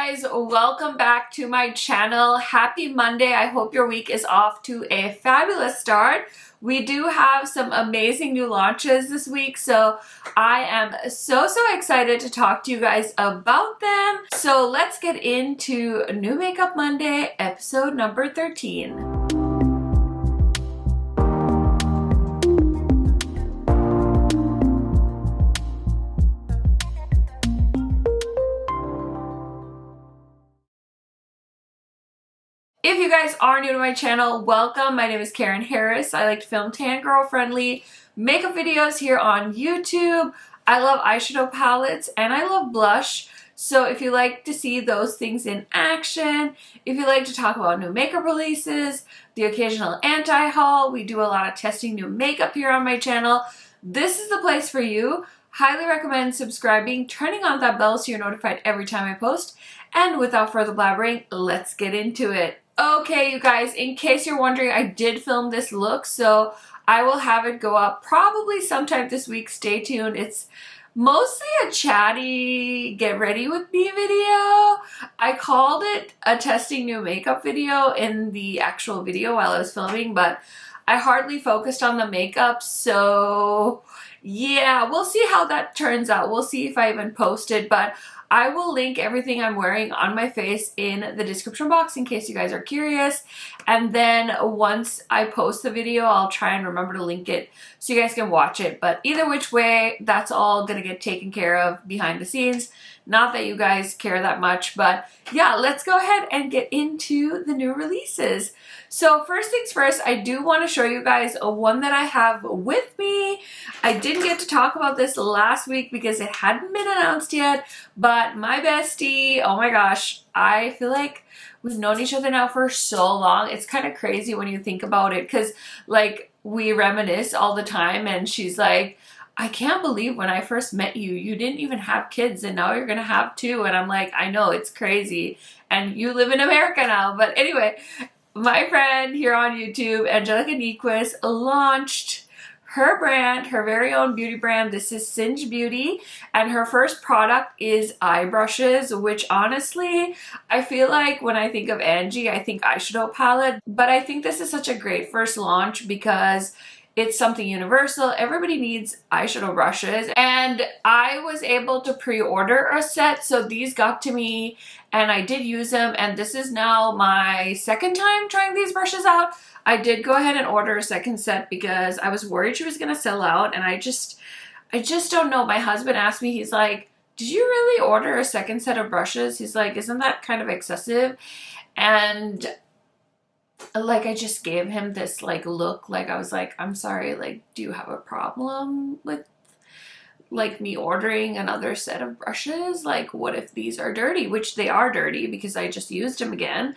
guys, welcome back to my channel. Happy Monday. I hope your week is off to a fabulous start. We do have some amazing new launches this week, so I am so excited to talk to you guys about them. So let's get into New Makeup Monday, episode number 13. If you guys are new to my channel, welcome. My name is KARENHARRIS. I like to film tan girl friendly makeup videos here on YouTube. I love eyeshadow palettes and I love blush. So if you like to see those things in action, if you like to talk about new makeup releases, the occasional anti-haul, we do a lot of testing new makeup here on my channel, this is the place for you. Highly recommend subscribing, turning on that bell so you're notified every time I post. And without further blabbering, let's get into it. Okay, you guys, in case you're wondering, I did film this look, so I will have it go up probably sometime this week. Stay tuned. It's mostly a chatty get ready with me video. I called it a testing new makeup video in the actual video while I was filming, but I hardly focused on the makeup, so yeah, we'll see how that turns out. We'll see if I even post it, but I will link everything I'm wearing on my face in the description box in case you guys are curious. And then once I post the video, I'll try and remember to link it so you guys can watch it. But either which way, that's all gonna get taken care of behind the scenes. Not that you guys care that much, but yeah, let's go ahead and get into the new releases. So first things first, I do want to show you guys one that I have with me. I didn't get to talk about this last week because it hadn't been announced yet, but my bestie, oh my gosh, I feel like we've known each other now for so long. It's kind of crazy when you think about it because like we reminisce all the time and she's like, I can't believe when I first met you, you didn't even have kids and now you're gonna have two. And I'm like, I know, it's crazy. And you live in America now. But anyway, my friend here on YouTube, Angelica Nyquist, launched her brand, her very own beauty brand. This is Singe Beauty. And her first product is eye brushes, which honestly, I feel like when I think of Angie, I think eyeshadow palette. But I think this is such a great first launch because it's something universal. Everybody needs eyeshadow brushes. And I was able to pre-order a set. So these got to me and I did use them. And this is now my second time trying these brushes out. I did go ahead and order a second set because I was worried she was gonna sell out. And I just don't know. My husband asked me, he's like, did you really order a second set of brushes? He's like, isn't that kind of excessive? And like I just gave him this like look, like I was like, I'm sorry, like do you have a problem with like me ordering another set of brushes? Like what if these are dirty? Which they are dirty because I just used them again.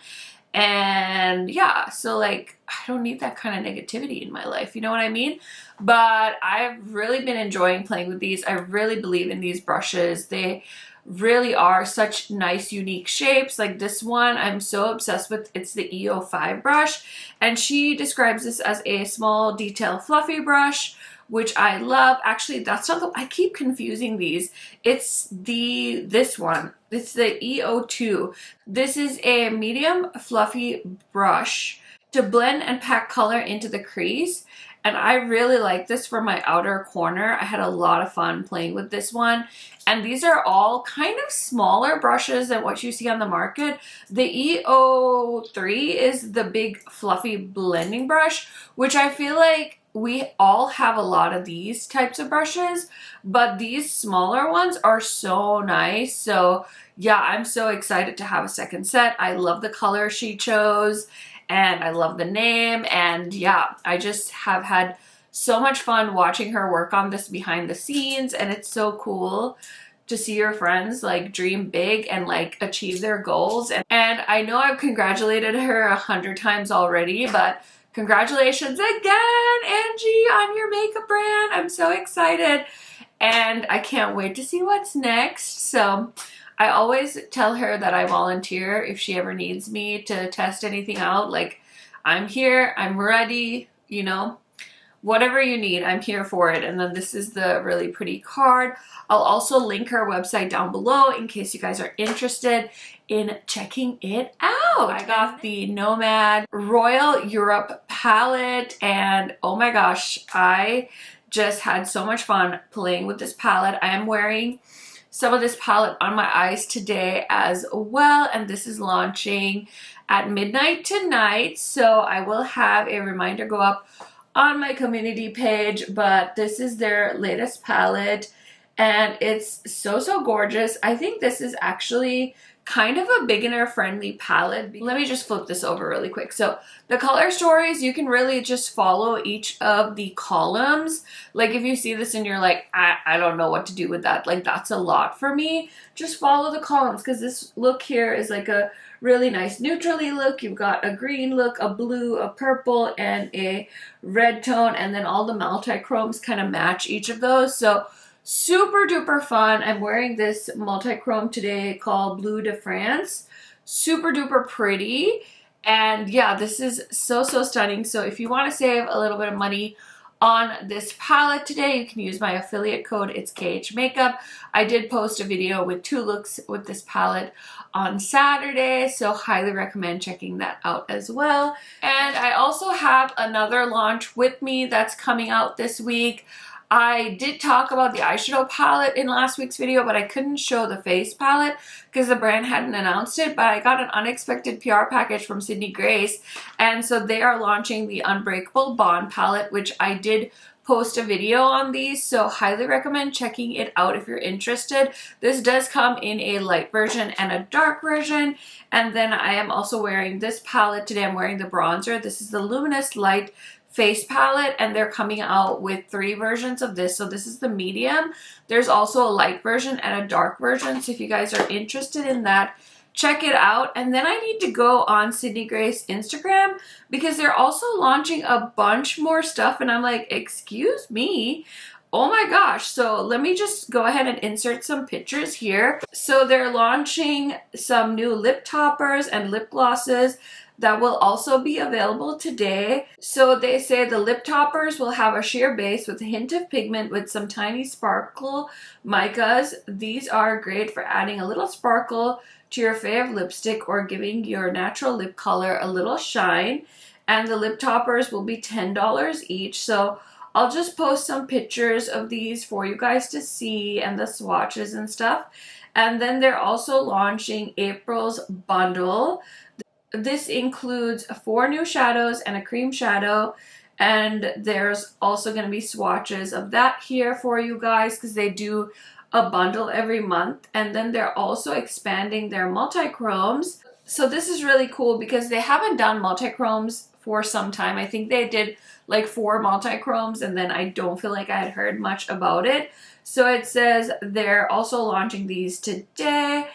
And yeah, so like I don't need that kind of negativity in my life, you know what I mean? But I've really been enjoying playing with these. I really believe in these brushes. They really are such nice unique shapes. Like this one I'm so obsessed with. It's the E.13 brush and she describes this as a small detail fluffy brush, which I love. Actually, that's not the, I keep confusing these. It's this one. It's the E.02. This is a medium fluffy brush to blend and pack color into the crease. And I really like this for my outer corner. I had a lot of fun playing with this one. And these are all kind of smaller brushes than what you see on the market. The E.03 is the big fluffy blending brush, which I feel like we all have a lot of these types of brushes, but these smaller ones are so nice. So yeah, I'm so excited to have a second set. I love the color she chose. And I love the name, and yeah, I just have had so much fun watching her work on this behind the scenes, and it's so cool to see your friends like dream big and like achieve their goals. And I know I've congratulated her 100 times already, but congratulations again, Angie, on your makeup brand. I'm so excited, and I can't wait to see what's next. So I always tell her that I volunteer if she ever needs me to test anything out. Like, I'm here, I'm ready, you know, whatever you need, I'm here for it. And then this is the really pretty card. I'll also link her website down below in case you guys are interested in checking it out. I got the Nomad Royal Europe palette, and oh my gosh, I just had so much fun playing with this palette. I am wearing some of this palette on my eyes today as well, and this is launching at midnight tonight, so I will have a reminder go up on my community page. But this is their latest palette, and it's so gorgeous. I think this is actually kind of a beginner friendly palette. Let me just flip this over really quick. So the color stories, you can really just follow each of the columns. Like if you see this and you're like, I don't know what to do with that, like that's a lot for me, just follow the columns, because this look here is like a really nice neutrally look. You've got a green look, a blue, a purple, and a red tone, and then all the multi-chromes kind of match each of those. So super duper fun. I'm wearing this multi-chrome today called Bleu de France. Super duper pretty. And yeah, this is so stunning. So if you want to save a little bit of money on this palette today, you can use my affiliate code. It's KHMAKEUP. I did post a video with 2 looks with this palette on Saturday, so highly recommend checking that out as well. And I also have another launch with me that's coming out this week. I did talk about the eyeshadow palette in last week's video, but I couldn't show the face palette because the brand hadn't announced it. But I got an unexpected PR package from Sydney Grace, and so they are launching the Unbreakable Bond palette, which I did post a video on these, so highly recommend checking it out if you're interested. This does come in a light version and a dark version. And then I am also wearing this palette today. I'm wearing the bronzer. This is the Luminous Light face palette, and they're coming out with 3 versions of this. So this is the medium. There's also a light version and a dark version, so if you guys are interested in that, check it out. And then I need to go on Sydney Grace Instagram because they're also launching a bunch more stuff, and I'm like, excuse me, oh my gosh. So let me just go ahead and insert some pictures here. So they're launching some new lip toppers and lip glosses that will also be available today. So they say the lip toppers will have a sheer base with a hint of pigment with some tiny sparkle micas. These are great for adding a little sparkle to your fave lipstick or giving your natural lip color a little shine. And the lip toppers will be $10 each. So I'll just post some pictures of these for you guys to see, and the swatches and stuff. And then they're also launching April's bundle. This includes 4 new shadows and a cream shadow, and there's also going to be swatches of that here for you guys because they do a bundle every month. And then they're also expanding their multi-chromes. So this is really cool because they haven't done multi-chromes for some time. I think they did like 4 multi-chromes, and then I don't feel like I had heard much about it. So it says they're also launching these today.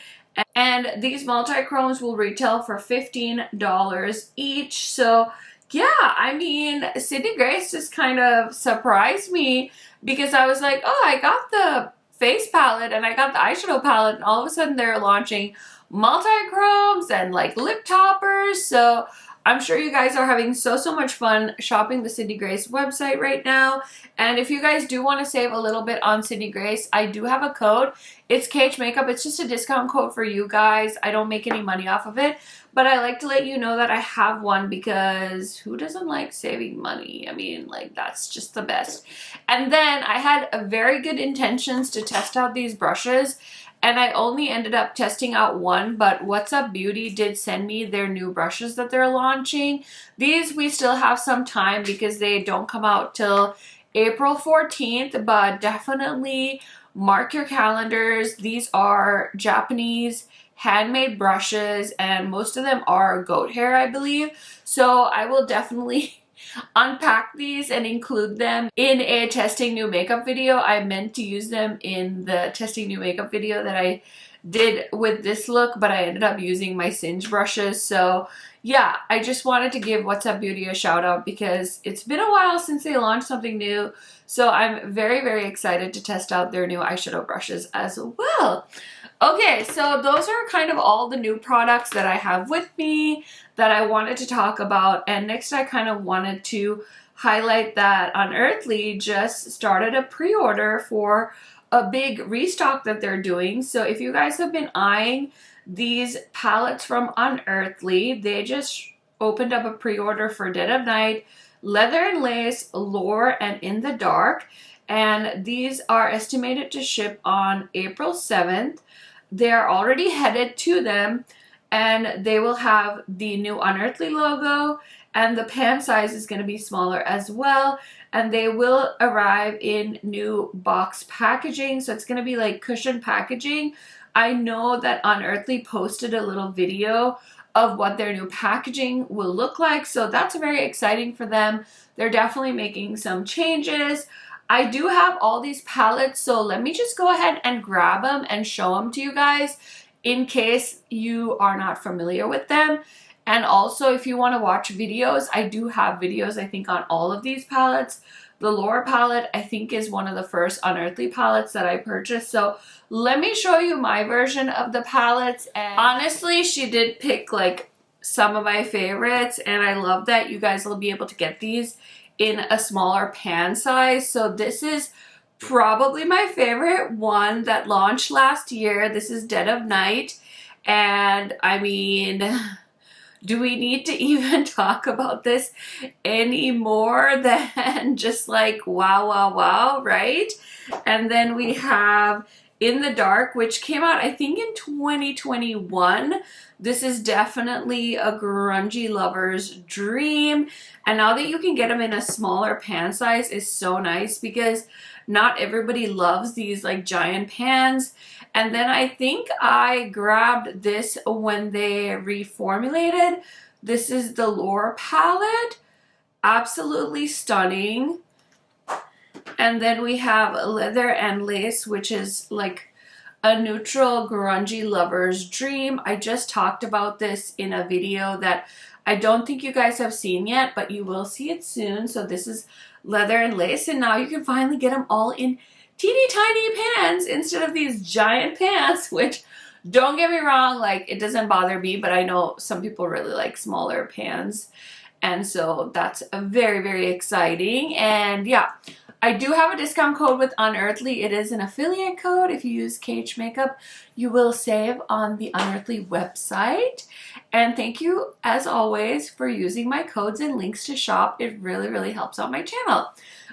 And these multi-chromes will retail for $15 each. So yeah, I mean, Sydney Grace just kind of surprised me because I was like, oh, I got the face palette and I got the eyeshadow palette, and all of a sudden they're launching multi-chromes and like lip toppers. So I'm sure you guys are having so much fun shopping the Sydney Grace website right now. And if you guys do want to save a little bit on Sydney Grace, I do have a code. It's KHMAKEUP. It's just a discount code for you guys. I don't make any money off of it, but I like to let you know that I have one because who doesn't like saving money? I mean, like, that's just the best. And then I had a very good intentions to test out these brushes, and I only ended up testing out one, but What's Up Beauty did send me their new brushes that they're launching. These we still have some time because they don't come out till April 14th, but definitely mark your calendars. These are Japanese handmade brushes, and most of them are goat hair, I believe. So I will definitely unpack these and include them in a testing new makeup video. I meant to use them in the testing new makeup video that I did with this look, but I ended up using my Singe brushes. So yeah, I just wanted to give What's Up Beauty a shout out because it's been a while since they launched something new. So I'm very excited to test out their new eyeshadow brushes as well. Okay, so those are kind of all the new products that I have with me that I wanted to talk about. And next I kind of wanted to highlight that Unearthly just started a pre-order for a big restock that they're doing. So if you guys have been eyeing these palettes from Unearthly, they just opened up a pre-order for Dead of Night, Leather and Lace, Lore, and In the Dark. And these are estimated to ship on April 7th. They're already headed to them, and they will have the new Unearthly logo, and the pan size is going to be smaller as well, and they will arrive in new box packaging, so it's going to be like cushion packaging. I know that Unearthly posted a little video of what their new packaging will look like, so that's very exciting for them. They're definitely making some changes. I do have all these palettes, so let me just go ahead and grab them and show them to you guys in case you are not familiar with them. And also, if you want to watch videos, I do have videos, I think, on all of these palettes. The Lore palette, I think, is one of the first Unearthly palettes that I purchased. So let me show you my version of the palettes. And honestly, she did pick like some of my favorites, and I love that you guys will be able to get these in a smaller pan size. So this is probably my favorite one that launched last year. This is Dead of Night, and I mean, do we need to even talk about this any more than just like wow, wow, wow, right? And then we have In the Dark, which came out, I think, in 2021. This is definitely a grungy lover's dream. And now that you can get them in a smaller pan size is so nice, because not everybody loves these like giant pans. And then I think I grabbed this when they reformulated. This is the Lore palette. Absolutely stunning. And then we have Leather and Lace, which is like a neutral grungy lover's dream. I just talked about this in a video that I don't think you guys have seen yet, but you will see it soon. So this is Leather and Lace, and now you can finally get them all in teeny tiny pans instead of these giant pans, which, don't get me wrong, like, it doesn't bother me, but I know some people really like smaller pans, and so that's very, very exciting. And yeah, I do have a discount code with Unearthly. It is an affiliate code. If you use KHMAKEUP, you will save on the Unearthly website. And thank you, as always, for using my codes and links to shop. It really, really helps out my channel.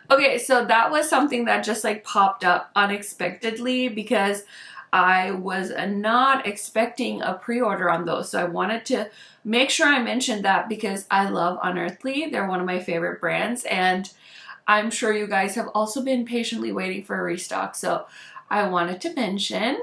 Okay, so that was something that just like popped up unexpectedly, because I was not expecting a pre-order on those. So I wanted to make sure I mentioned that, because I love Unearthly. They're one of my favorite brands, and I'm sure you guys have also been patiently waiting for a restock, so I wanted to mention.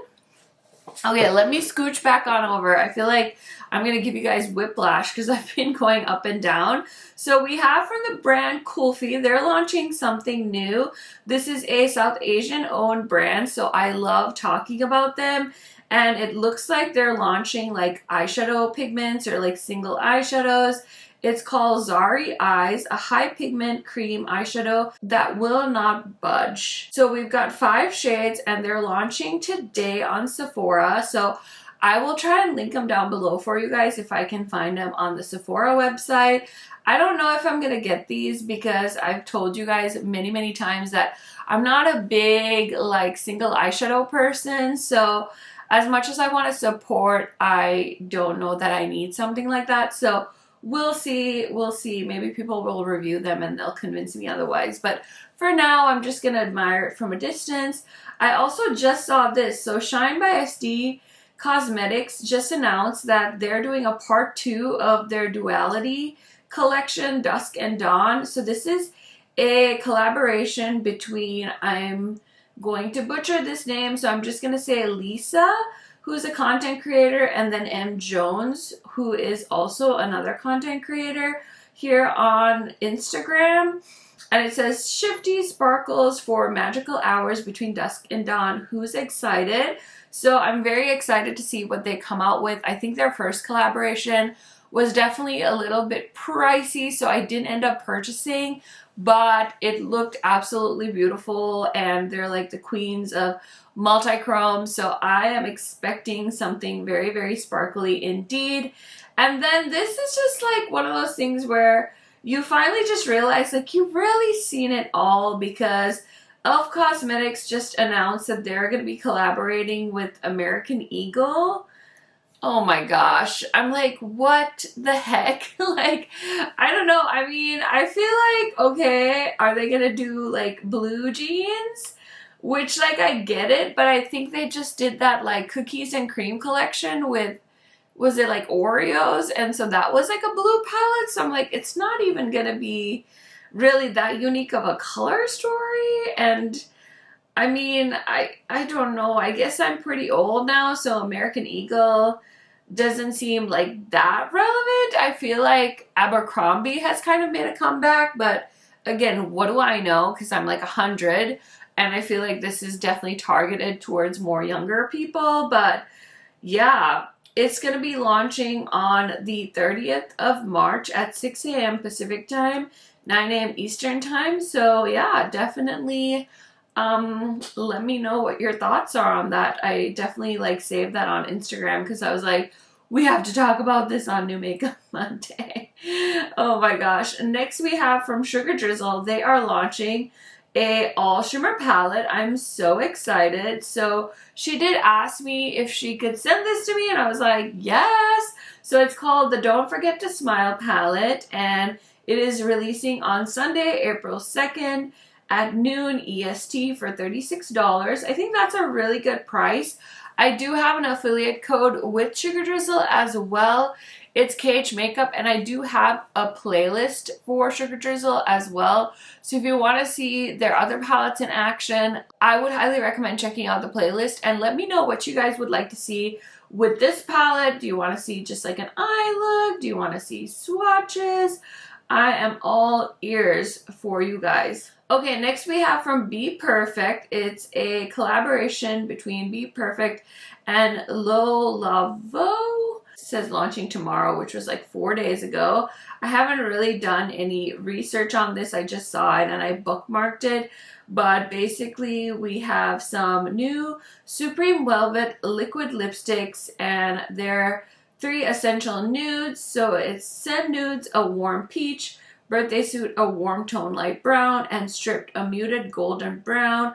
Okay, let me scooch back on over. I feel like I'm going to give you guys whiplash because I've been going up and down. So we have from the brand Coolfee, they're launching something new. This is a South Asian owned brand, so I love talking about them. And it looks like they're launching like eyeshadow pigments or like single eyeshadows. It's called Zari Eyes, a high pigment cream eyeshadow that will not budge. So we've got 5 shades, and they're launching today on Sephora. So I will try and link them down below for you guys if I can find them on the Sephora website. I don't know if I'm going to get these, because I've told you guys many, many times that I'm not a big like single eyeshadow person. So as much as I want to support, I don't know that I need something like that. So we'll see. We'll see. Maybe people will review them and they'll convince me otherwise. But for now, I'm just going to admire it from a distance. I also just saw this. So Shine by SD Cosmetics just announced that they're doing a part 2 of their Duality collection, Dusk and Dawn. So this is a collaboration between, I'm going to butcher this name, so I'm just going to say Lisa, who's a content creator, and then M. Jones, who is also another content creator here on Instagram. And it says, Shifty Sparkles for Magical Hours Between Dusk and Dawn. Who's excited? So I'm very excited to see what they come out with. I think their first collaboration was definitely a little bit pricey, so I didn't end up purchasing, but it looked absolutely beautiful, and they're like the queens of multi-chrome, so I am expecting something very, very sparkly indeed. And then this is just like one of those things where you finally just realize like you've really seen it all, because e.l.f. Cosmetics just announced that they're going to be collaborating with American Eagle. Oh my gosh. I'm like, what the heck? Like, I don't know. I mean, I feel like, okay, are they gonna do like blue jeans? Which, like, I get it, but I think they just did that like cookies and cream collection with, was it like Oreos? And so that was like a blue palette. So I'm like, it's not even gonna be really that unique of a color story. And I mean, I don't know. I guess I'm pretty old now, so American Eagle doesn't seem like that relevant. I feel like Abercrombie has kind of made a comeback, but again, what do I know? Because I'm like 100, and I feel like this is definitely targeted towards more younger people. But yeah, it's going to be launching on the 30th of March at 6 a.m. Pacific time, 9 a.m. Eastern time. So yeah, definitely let me know what your thoughts are on that. I definitely like saved that on Instagram because I was like, we have to talk about this on New Makeup Monday. Oh my gosh. Next we have from SugarDrizzle. They are launching a all shimmer palette. I'm so excited. So she did ask me if she could send this to me, and I was like, yes. So it's called the Don't Forget to Smile palette, and it is releasing on Sunday, April 2nd at noon EST for $36. I think that's a really good price. I do have an affiliate code with SugarDrizzle as well. It's KHMAKEUP, and I do have a playlist for SugarDrizzle as well. So if you want to see their other palettes in action, I would highly recommend checking out the playlist, and let me know what you guys would like to see with this palette. Do you want to see just like an eye look? Do you want to see swatches? I am all ears for you guys. Okay, next we have from Be Perfect. It's a collaboration between Be Perfect and Lolavo. It says launching tomorrow, which was like 4 days ago. I haven't really done any research on this. I just saw it and I bookmarked it. But basically we have some new Supreme Velvet liquid lipsticks, and they're 3 essential nudes. So it's Scent Nudes, a warm peach, Birthday Suit, a warm tone light brown, and Stripped, a muted golden brown.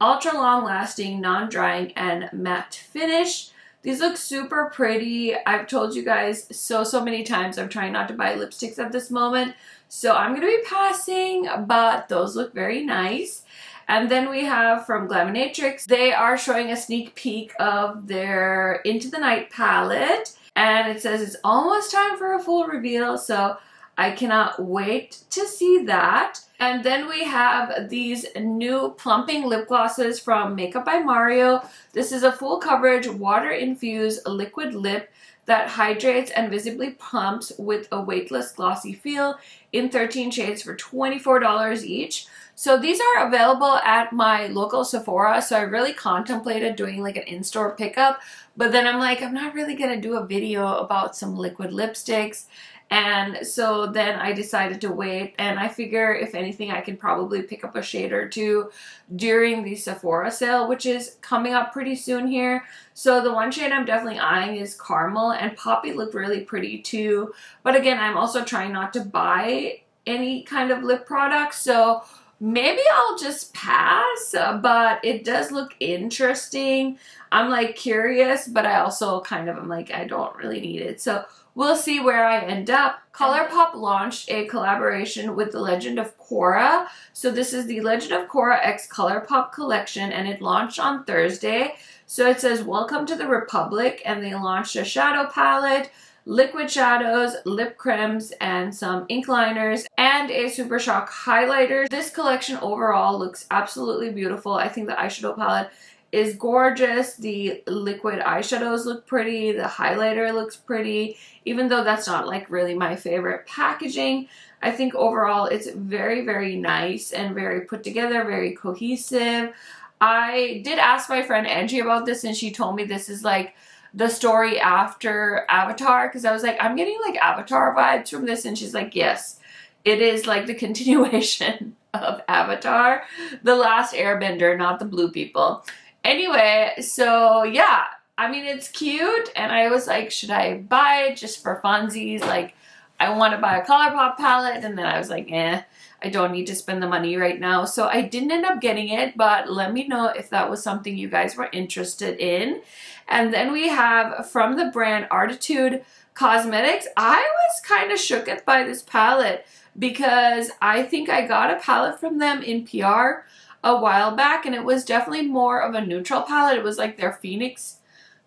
Ultra long lasting, non-drying, and matte finish. These look super pretty. I've told you guys so many times I'm trying not to buy lipsticks at this moment, so I'm going to be passing, but those look very nice. And then we have from Glaminatrix. They are showing a sneak peek of their Into the Night palette, and it says it's almost time for a full reveal, so I cannot wait to see that. And then we have these new plumping lip glosses from Makeup by Mario. This is a full coverage water-infused liquid lip that hydrates and visibly plumps with a weightless glossy feel in 13 shades for $24 each. So these are available at my local Sephora, so I really contemplated doing like an in-store pickup, but then I'm like, I'm not really gonna do a video about some liquid lipsticks. And so then I decided to wait, and I figure if anything I can probably pick up a shade or two during the Sephora sale, which is coming up pretty soon here. So the one shade I'm definitely eyeing is Caramel, and Poppy looked really pretty too. But again, I'm also trying not to buy any kind of lip products, so maybe I'll just pass, but it does look interesting. I'm like curious, but I also kind of am like, I don't really need it. So we'll see where I end up. Colourpop launched a collaboration with The Legend of Korra. So this is the Legend of Korra X Colourpop collection, and it launched on Thursday. So it says, welcome to the Republic, and they launched a shadow palette, liquid shadows, lip creams, and some ink liners, and a Super Shock highlighter. This collection overall looks absolutely beautiful. I think the eyeshadow palette is gorgeous. The liquid eyeshadows look pretty. The highlighter looks pretty, even though that's not like really my favorite packaging. I think overall it's very nice and very put together, very cohesive. I did ask my friend Angie about this, and she told me this is like the story after Avatar, because I was like, I'm getting like Avatar vibes from this, and she's like, yes, it is like the continuation of Avatar, The Last Airbender, not the blue people. Anyway, so yeah, I mean, it's cute, and I was like, should I buy it just for funsies? Like, I want to buy a Colourpop palette, and then I was like, I don't need to spend the money right now. So I didn't end up getting it, but let me know if that was something you guys were interested in. And then we have from the brand Artitude Cosmetics. I was kind of shooketh by this palette because I think I got a palette from them in PR a while back, and it was definitely more of a neutral palette. It was like their Phoenix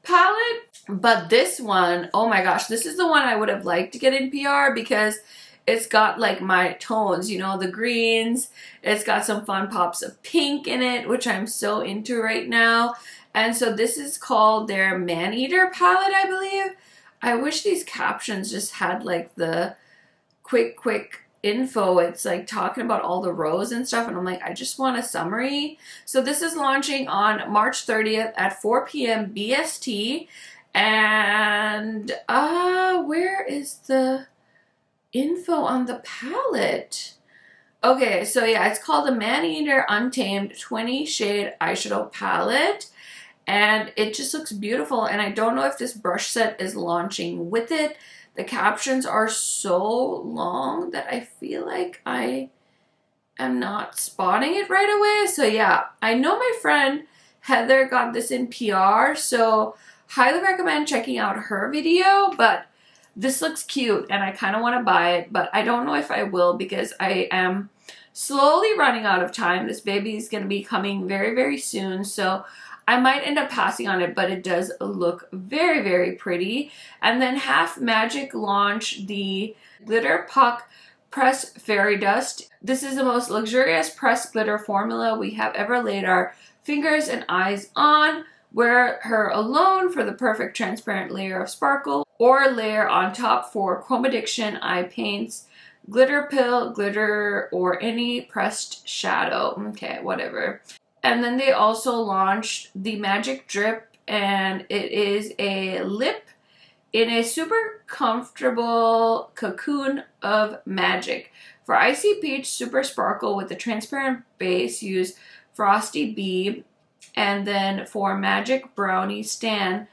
palette. But this one, oh my gosh, this is the one I would have liked to get in PR because it's got like my tones, you know, the greens. It's got some fun pops of pink in it, which I'm so into right now. And so this is called their Man-Eater palette, I believe. I wish these captions just had like the quick info. It's like talking about all the rows and stuff, and I'm like, I just want a summary. So this is launching on March 30th at 4 p.m. BST. And where is the info on the palette? Okay, so yeah, it's called the Man-Eater Untamed 20 Shade Eyeshadow Palette, and it just looks beautiful. And I don't know if this brush set is launching with it. The captions are so long that I feel like I am not spotting it right away. So yeah, I know my friend Heather got this in PR, so highly recommend checking out her video. But this looks cute and I kind of want to buy it, but I don't know if I will because I am slowly running out of time. This baby is going to be coming very, very soon, so I might end up passing on it, but it does look very, very pretty. And then Half Magic launched the Glitter Puck Press Fairy Dust. This is the most luxurious pressed glitter formula we have ever laid our fingers and eyes on. Wear her alone for the perfect transparent layer of sparkle, or layer on top for chrome addiction, eye paints, glitter pill, glitter, or any pressed shadow. Okay, whatever. And then they also launched the Magic Drip, and it is a lip in a super comfortable cocoon of magic. For Icy Peach Super Sparkle with the transparent base, use Frosty Bee. And then for Magic Brownie Stan,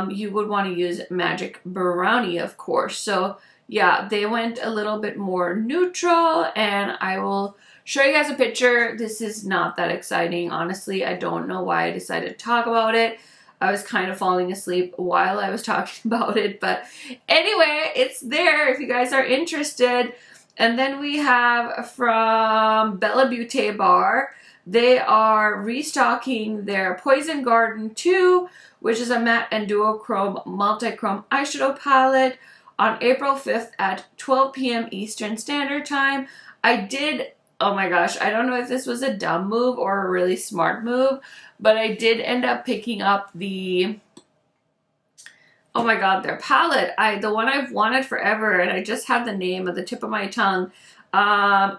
you would want to use Magic Brownie, of course. So yeah, they went a little bit more neutral, and I will show you guys a picture. This is not that exciting, honestly. I don't know why I decided to talk about it. I was kind of falling asleep while I was talking about it, but anyway, it's there if you guys are interested. And then we have from Bella Beauty Bar. They are restocking their Poison Garden 2, which is a matte and duochrome multi-chrome eyeshadow palette, on April 5th at 12 p.m. Eastern Standard Time. Oh my gosh, I don't know if this was a dumb move or a really smart move, but I did end up picking up the, oh my god, their palette. The one I've wanted forever, and I just had the name at the tip of my tongue.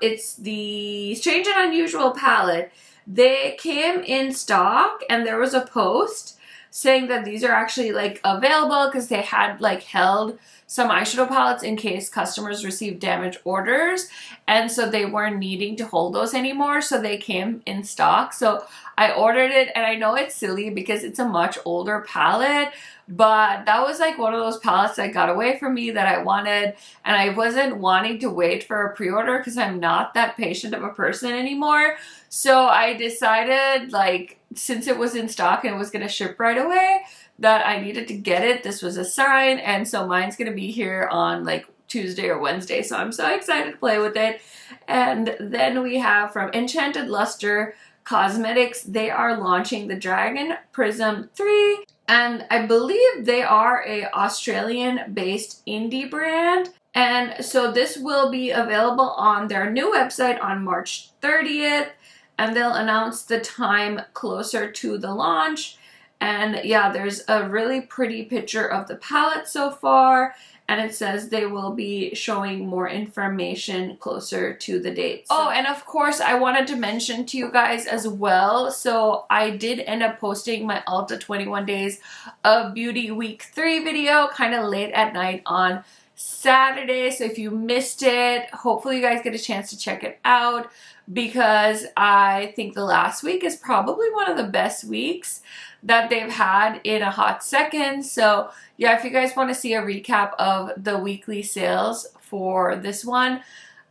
It's the Strange and Unusual palette. They came in stock, and there was a post saying that these are actually like available because they had like held some eyeshadow palettes in case customers received damaged orders, and so they weren't needing to hold those anymore, so they came in stock. So I ordered it, and I know it's silly because it's a much older palette, but that was like one of those palettes that got away from me that I wanted, and I wasn't wanting to wait for a pre-order because I'm not that patient of a person anymore. So I decided, like, since it was in stock and it was going to ship right away, that I needed to get it. This was a sign, and so mine's going to be here on like Tuesday or Wednesday, so I'm so excited to play with it. And then we have from Enchanted Luster Cosmetics. They are launching the Dragon Prism 3, and I believe they are a Australian-based indie brand. And so this will be available on their new website on March 30th, and they'll announce the time closer to the launch. And yeah, there's a really pretty picture of the palette so far, and it says they will be showing more information closer to the dates. Oh, and of course I wanted to mention to you guys as well, so I did end up posting my Ulta 21 Days of Beauty Week 3 video kind of late at night on Saturday. So if you missed it, hopefully you guys get a chance to check it out, because I think the last week is probably one of the best weeks that they've had in a hot second. So yeah, if you guys want to see a recap of the weekly sales for this one,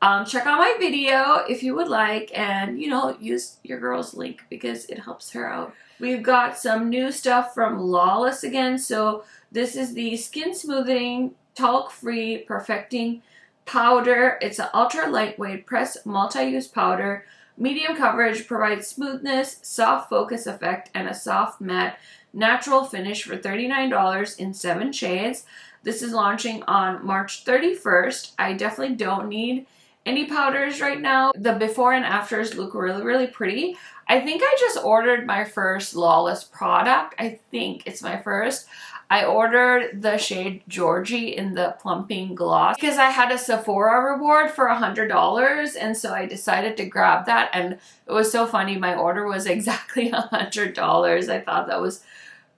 check out my video if you would like, and you know, use your girl's link because it helps her out. We've got some new stuff from Lawless again. So this is the Skin Smoothing Talc-Free Perfecting Powder. It's an ultra lightweight press multi-use powder. Medium coverage, provides smoothness, soft focus effect, and a soft matte natural finish for $39 in 7 shades. This is launching on March 31st. I definitely don't need any powders right now. The before and afters look really, really pretty. I think I just ordered my first Lawless product. I think it's my first. I ordered the shade Georgie in the Plumping Gloss because I had a Sephora reward for $100, and so I decided to grab that, and it was so funny. My order was exactly $100. I thought that was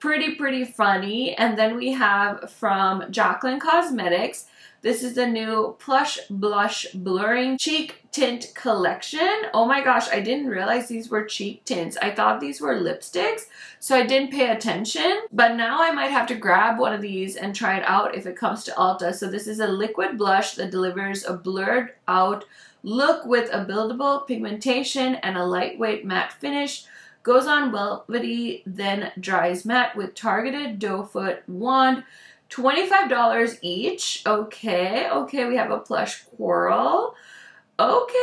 pretty funny. And then we have from Jacqueline Cosmetics. This is the new Plush Blush Blurring Cheek Tint Collection. Oh my gosh, I didn't realize these were cheek tints. I thought these were lipsticks, so I didn't pay attention. But now I might have to grab one of these and try it out if it comes to Ulta. So this is a liquid blush that delivers a blurred out look with a buildable pigmentation and a lightweight matte finish. Goes on velvety, then dries matte with targeted doe foot wand. $25 each. Okay, we have a plush coral. Okay,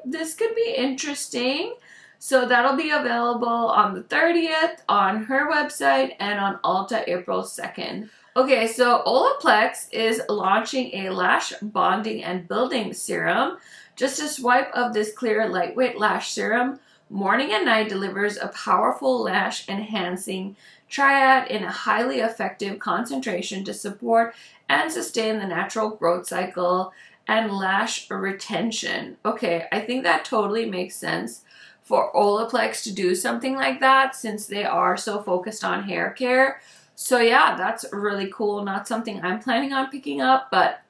this could be interesting. So that'll be available on the 30th on her website and on Ulta April 2nd. Okay, so Olaplex is launching a lash bonding and building serum. Just a swipe of this clear lightweight lash serum morning and night delivers a powerful lash enhancing triad in a highly effective concentration to support and sustain the natural growth cycle and lash retention. Okay, I think that totally makes sense for Olaplex to do something like that since they are so focused on hair care. So yeah, that's really cool. Not something I'm planning on picking up, but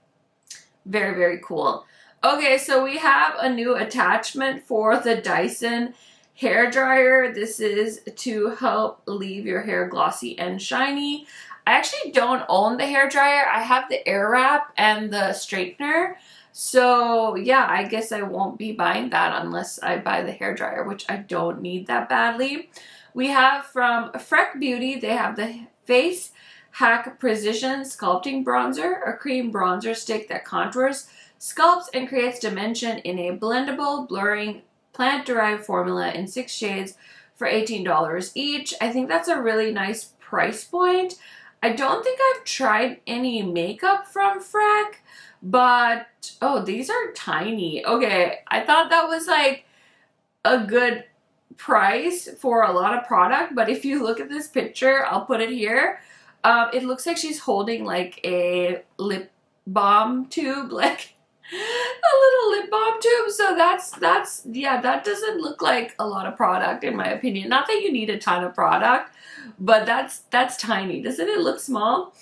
very cool. Okay, so we have a new attachment for the Dyson hair dryer. This is to help leave your hair glossy and shiny. I actually don't own the hair dryer. I have the air wrap and the straightener. So yeah, I guess I won't be buying that unless I buy the hair dryer, which I don't need that badly. We have from Freck Beauty, they have the Face Hack Precision Sculpting Bronzer, a cream bronzer stick that contours, sculpts, and creates dimension in a blendable, blurring, plant-derived formula in 6 shades for $18 each. I think that's a really nice price point. I don't think I've tried any makeup from Freck, but oh, these are tiny. Okay, I thought that was like a good price for a lot of product, but if you look at this picture, I'll put it here. It looks like she's holding like a lip balm tube, like a little lip balm tube. So that's yeah, that doesn't look like a lot of product in my opinion. Not that you need a ton of product, but that's tiny. Doesn't it look small?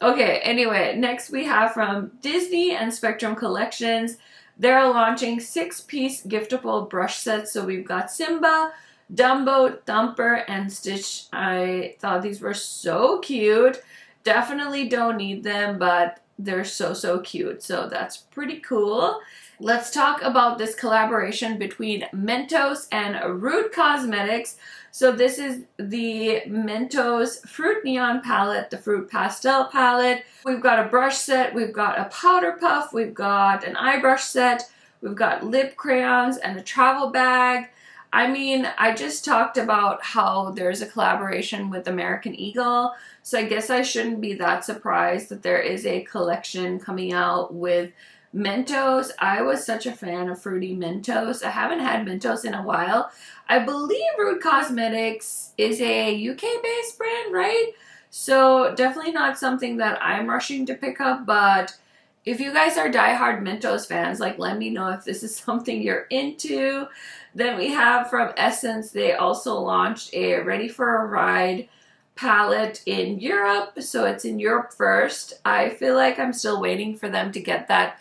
Okay, anyway, next we have from Disney and Spectrum Collections. They're launching 6-piece giftable brush sets. So we've got Simba, Dumbo, Thumper, and Stitch. I thought these were so cute. Definitely don't need them, but they're so cute. So that's pretty cool. Let's talk about this collaboration between Mentos and Rude Cosmetics. So this is the Mentos Fruit Neon Palette, the Fruit Pastel Palette. We've got a brush set, we've got a powder puff, we've got an eye brush set, we've got lip crayons and a travel bag. I mean, I just talked about how there's a collaboration with American Eagle, so I guess I shouldn't be that surprised that there is a collection coming out with Mentos. I was such a fan of fruity Mentos. I haven't had Mentos in a while. I believe Rude Cosmetics is a UK-based brand, right? So definitely not something that I'm rushing to pick up, but if you guys are diehard Mentos fans, like let me know if this is something you're into. Then we have from Essence, they also launched a Ready for a Ride palette in Europe. So it's in Europe first. I feel like I'm still waiting for them to get that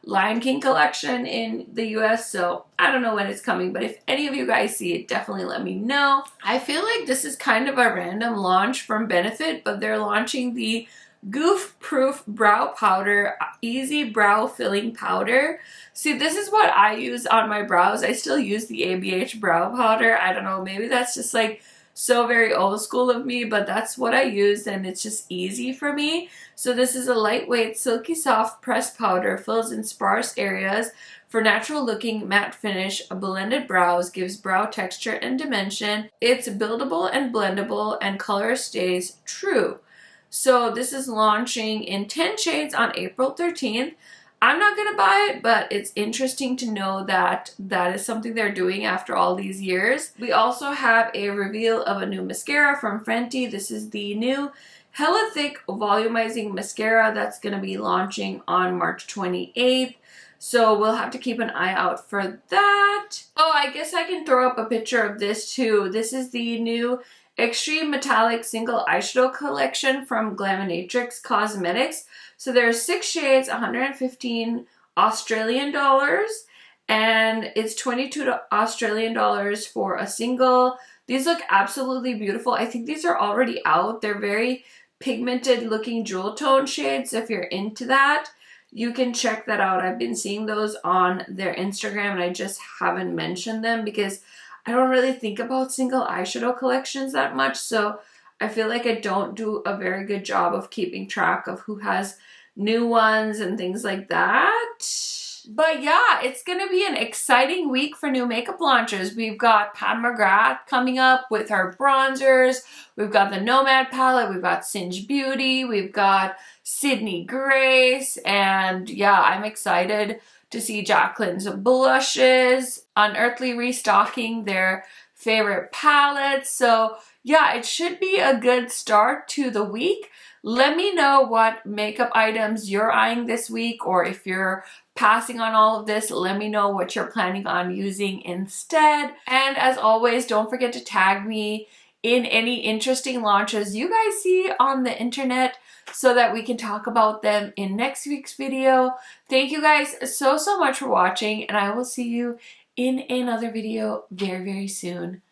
Lion King collection in the US, so I don't know when it's coming, but if any of you guys see it, definitely let me know. I feel like this is kind of a random launch from Benefit, but they're launching the Goof Proof Brow Powder, Easy Brow Filling Powder. See, this is what I use on my brows. I still use the ABH Brow Powder. I don't know, maybe that's just like so very old school of me, but that's what I use and it's just easy for me. So this is a lightweight, silky soft pressed powder, fills in sparse areas for natural looking matte finish. Blended brows, gives brow texture and dimension. It's buildable and blendable and color stays true. So this is launching in 10 shades on April 13th. I'm not going to buy it, but it's interesting to know that that is something they're doing after all these years. We also have a reveal of a new mascara from Fenty. This is the new Hella Thick Volumizing Mascara that's going to be launching on March 28th. So we'll have to keep an eye out for that. Oh, I guess I can throw up a picture of this too. This is the new Extreme Metallic Single Eyeshadow Collection from Glaminatrix Cosmetics. So there's 6 shades, 115 Australian dollars, and it's 22 Australian dollars for a single. These look absolutely beautiful. I think these are already out. They're very pigmented looking jewel tone shades. So if you're into that, you can check that out. I've been seeing those on their Instagram and I just haven't mentioned them because I don't really think about single eyeshadow collections that much, so I feel like I don't do a very good job of keeping track of who has new ones and things like that. But yeah, it's going to be an exciting week for new makeup launches. We've got Pat McGrath coming up with her bronzers. We've got the Nomad palette. We've got Singe Beauty. We've got Sydney Grace. And yeah, I'm excited to see Jacqueline's blushes. Unearthly restocking their favorite palettes. So yeah, it should be a good start to the week. Let me know what makeup items you're eyeing this week, or if you're passing on all of this, let me know what you're planning on using instead. And as always, don't forget to tag me in any interesting launches you guys see on the internet so that we can talk about them in next week's video. Thank you guys so much for watching, and I will see you in another video very, very soon.